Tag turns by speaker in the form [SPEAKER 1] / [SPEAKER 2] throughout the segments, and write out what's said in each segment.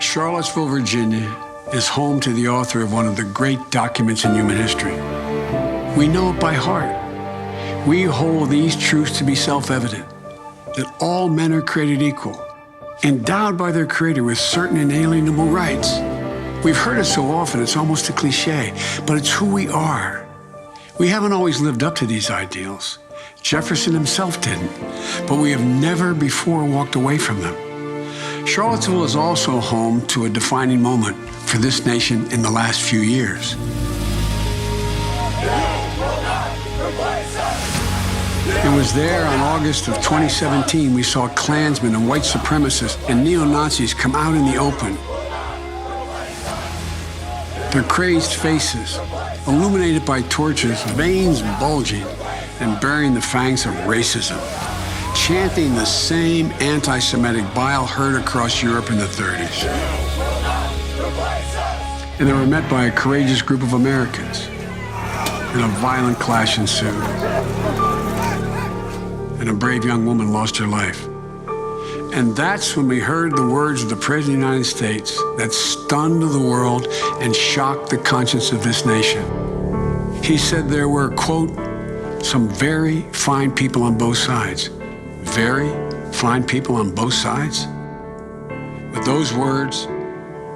[SPEAKER 1] Charlottesville, Virginia is home to the author of one of the great documents in human history. We know it by heart. We hold these truths to be self-evident, that all men are created equal, endowed by their Creator with certain inalienable rights. We've heard it so often, it's almost a cliche, but it's who we are. We haven't always lived up to these ideals. Jefferson himself didn't, but we have never before walked away from them. Charlottesville is also home to a defining moment for this nation in the last few years. It was there on August of 2017 we saw Klansmen and white supremacists and neo-Nazis come out in the open. Their crazed faces, illuminated by torches, veins bulging and bearing the fangs of racism, chanting the same anti-Semitic bile heard across Europe in the 30s. And they were met by a courageous group of Americans, and a violent clash ensued. And a brave young woman lost her life. And that's when we heard the words of the President of the United States that stunned the world and shocked the conscience of this nation. He said there were, quote, some very fine people on both sides. Very fine people on both sides? With those words,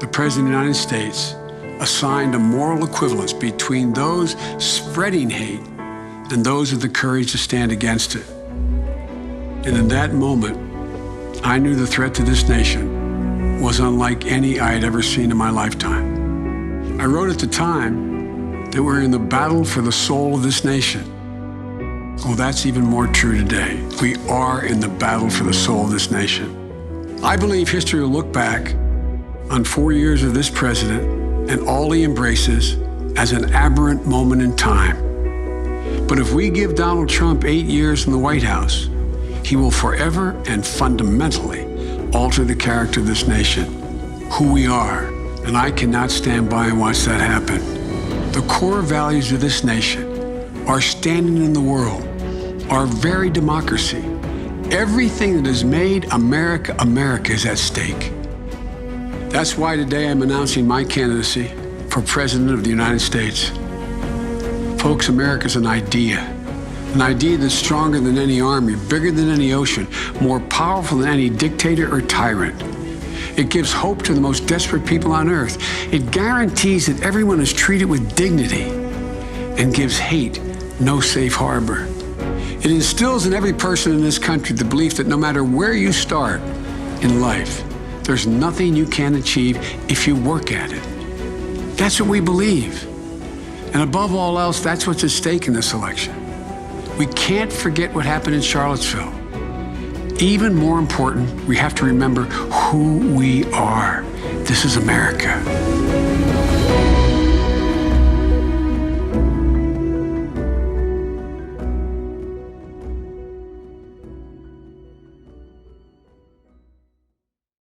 [SPEAKER 1] the President of the United States assigned a moral equivalence between those spreading hate and those with the courage to stand against it. And in that moment, I knew the threat to this nation was unlike any I had ever seen in my lifetime. I wrote at the time that we're in the battle for the soul of this nation. Well, that's even more true today. We are in the battle for the soul of this nation. I believe history will look back on 4 years of this president and all he embraces as an aberrant moment in time. But if we give Donald Trump 8 years in the White House, he will forever and fundamentally alter the character of this nation, who we are, and I cannot stand by and watch that happen. The core values of this nation, our standing in the world, our very democracy, everything that has made America America is at stake. That's why today I'm announcing my candidacy for President of the United States. Folks, America's an idea that's stronger than any army, bigger than any ocean, more powerful than any dictator or tyrant. It gives hope to the most desperate people on earth. It guarantees that everyone is treated with dignity and gives hate no safe harbor. It instills in every person in this country the belief that no matter where you start in life, there's nothing you can't achieve if you work at it. That's what we believe. And above all else, that's what's at stake in this election. We can't forget what happened in Charlottesville. Even more important, we have to remember who we are. This is America.